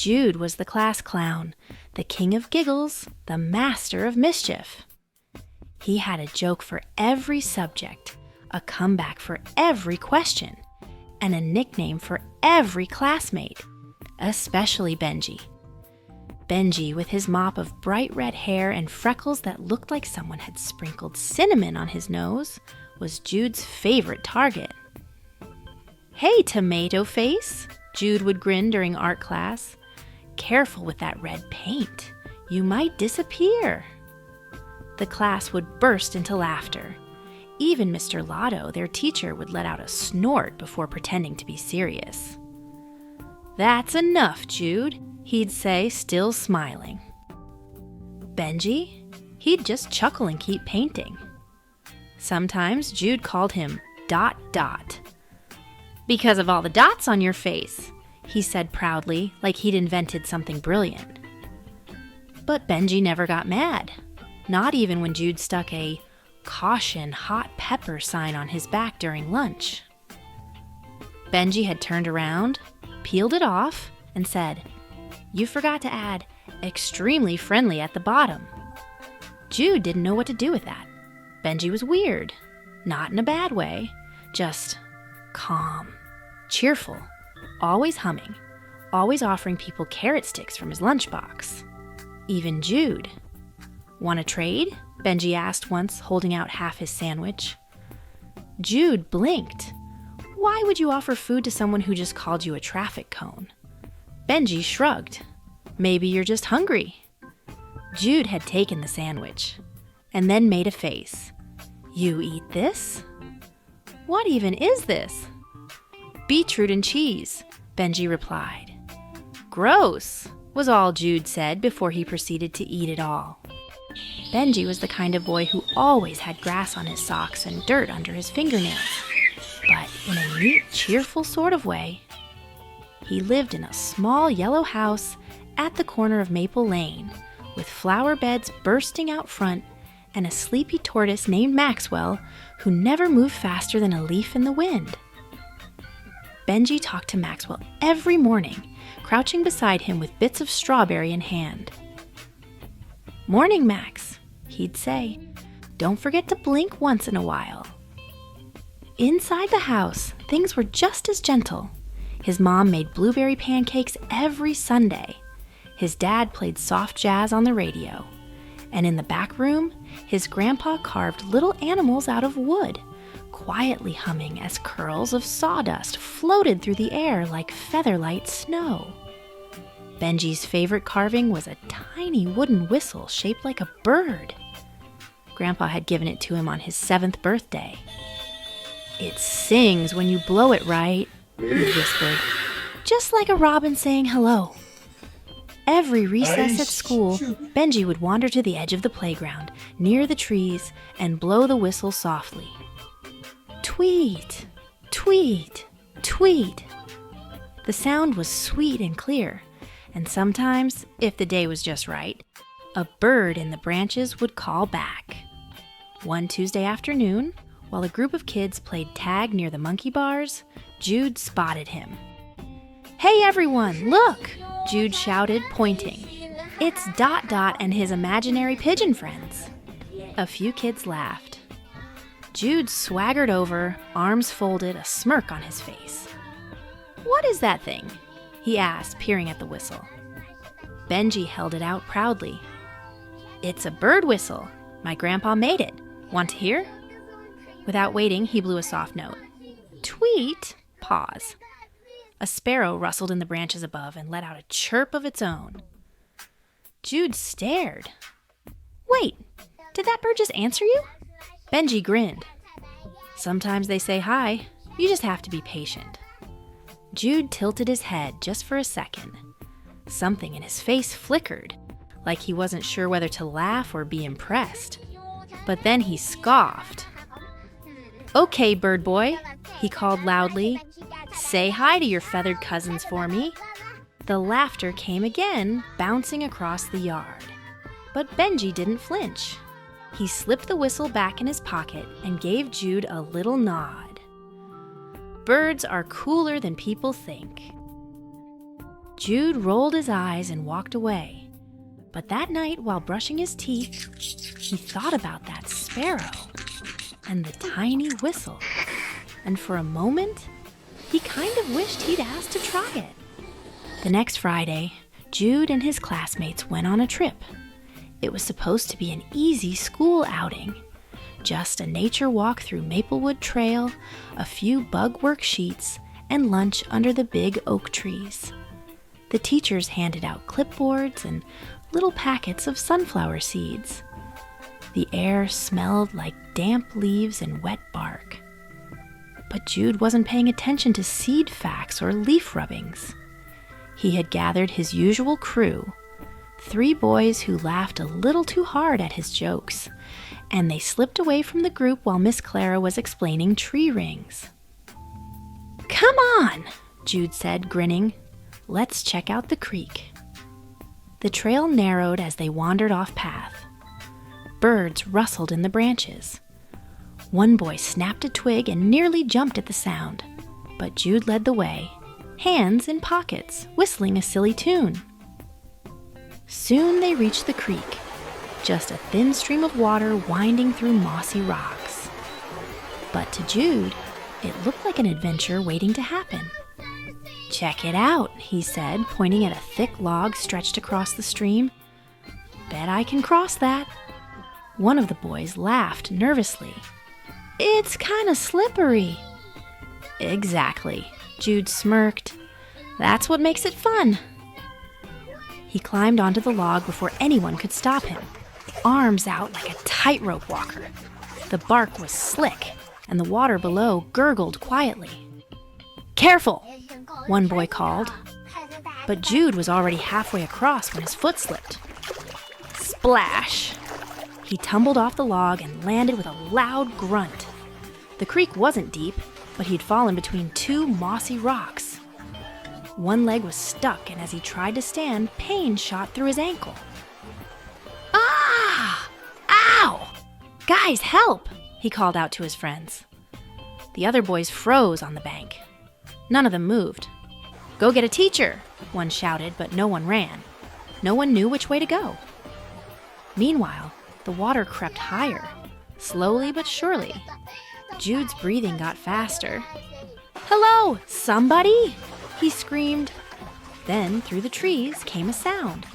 Jude was the class clown, the king of giggles, the master of mischief. He had a joke for every subject, a comeback for every question, and a nickname for every classmate, especially Benji. Benji, with his mop of bright red hair and freckles that looked like someone had sprinkled cinnamon on his nose, was Jude's favorite target. "Hey, tomato face," Jude would grin during art class. "Careful with that red paint. You might disappear." The class would burst into laughter. Even Mr. Lotto, their teacher, would let out a snort before pretending to be serious. "That's enough, Jude," he'd say, still smiling. Benji? He'd just chuckle and keep painting. Sometimes Jude called him Dot Dot. "Because of all the dots on your face," he said proudly, like he'd invented something brilliant. But Benji never got mad, not even when Jude stuck a "Caution, hot pepper" sign on his back during lunch. Benji had turned around, peeled it off, and said, "You forgot to add 'extremely friendly' at the bottom." Jude didn't know what to do with that. Benji was weird, not in a bad way, just calm, cheerful, always humming, always offering people carrot sticks from his lunchbox. Even Jude. "Want to trade?" Benji asked once, holding out half his sandwich. Jude blinked. Why would you offer food to someone who just called you a traffic cone? Benji shrugged. "Maybe you're just hungry." Jude had taken the sandwich, and then made a face. "You eat this? What even is this?" "Beetroot and cheese," Benji replied. "Gross," was all Jude said before he proceeded to eat it all. Benji was the kind of boy who always had grass on his socks and dirt under his fingernails, but in a neat, cheerful sort of way. He lived in a small yellow house at the corner of Maple Lane, with flower beds bursting out front and a sleepy tortoise named Maxwell who never moved faster than a leaf in the wind. Benji talked to Maxwell every morning, crouching beside him with bits of strawberry in hand. "Morning, Max," he'd say. "Don't forget to blink once in a while." Inside the house, things were just as gentle. His mom made blueberry pancakes every Sunday. His dad played soft jazz on the radio. And in the back room, his grandpa carved little animals out of wood, quietly humming as curls of sawdust floated through the air like feather-light snow. Benji's favorite carving was a tiny wooden whistle shaped like a bird. Grandpa had given it to him on his 7th birthday. "It sings when you blow it right," he whispered, "just like a robin saying hello." Every recess at school, Benji would wander to the edge of the playground, near the trees, and blow the whistle softly. Tweet, tweet, tweet. The sound was sweet and clear, and sometimes, if the day was just right, a bird in the branches would call back. One Tuesday afternoon, while a group of kids played tag near the monkey bars, Jude spotted him. "Hey everyone, look!" Jude shouted, pointing. "It's Dot Dot and his imaginary pigeon friends." A few kids laughed. Jude swaggered over, arms folded, a smirk on his face. "What is that thing?" he asked, peering at the whistle. Benji held it out proudly. "It's a bird whistle. My grandpa made it. Want to hear?" Without waiting, he blew a soft note. Tweet, pause. A sparrow rustled in the branches above and let out a chirp of its own. Jude stared. "Wait, did that bird just answer you?" Benji grinned. "Sometimes they say hi. You just have to be patient." Jude tilted his head just for a second. Something in his face flickered, like he wasn't sure whether to laugh or be impressed. But then he scoffed. "Okay, bird boy," he called loudly. "Say hi to your feathered cousins for me." The laughter came again, bouncing across the yard. But Benji didn't flinch. He slipped the whistle back in his pocket and gave Jude a little nod. "Birds are cooler than people think." Jude rolled his eyes and walked away. But that night, while brushing his teeth, he thought about that sparrow and the tiny whistle. And for a moment, he kind of wished he'd asked to try it. The next Friday, Jude and his classmates went on a trip. It was supposed to be an easy school outing. Just a nature walk through Maplewood Trail, a few bug worksheets, and lunch under the big oak trees. The teachers handed out clipboards and little packets of sunflower seeds. The air smelled like damp leaves and wet bark. But Jude wasn't paying attention to seed facts or leaf rubbings. He had gathered his usual crew, 3 boys who laughed a little too hard at his jokes, and they slipped away from the group while Miss Clara was explaining tree rings. "Come on," Jude said, grinning. "Let's check out the creek." The trail narrowed as they wandered off path. Birds rustled in the branches. One boy snapped a twig and nearly jumped at the sound, but Jude led the way, hands in pockets, whistling a silly tune. Soon they reached the creek, just a thin stream of water winding through mossy rocks. But to Jude, it looked like an adventure waiting to happen. "Check it out," he said, pointing at a thick log stretched across the stream. "Bet I can cross that." One of the boys laughed nervously. "It's kind of slippery." "Exactly," Jude smirked. "That's what makes it fun." He climbed onto the log before anyone could stop him, arms out like a tightrope walker. The bark was slick, and the water below gurgled quietly. "Careful," one boy called. But Jude was already halfway across when his foot slipped. Splash! He tumbled off the log and landed with a loud grunt. The creek wasn't deep, but he'd fallen between 2 mossy rocks. One leg was stuck, and as he tried to stand, pain shot through his ankle. "Ah! Ow! Guys, help!" he called out to his friends. The other boys froze on the bank. None of them moved. "Go get a teacher," one shouted, but no one ran. No one knew which way to go. Meanwhile, the water crept higher, slowly but surely. Jude's breathing got faster. "Hello, somebody!" he screamed. Then, through the trees, came a sound.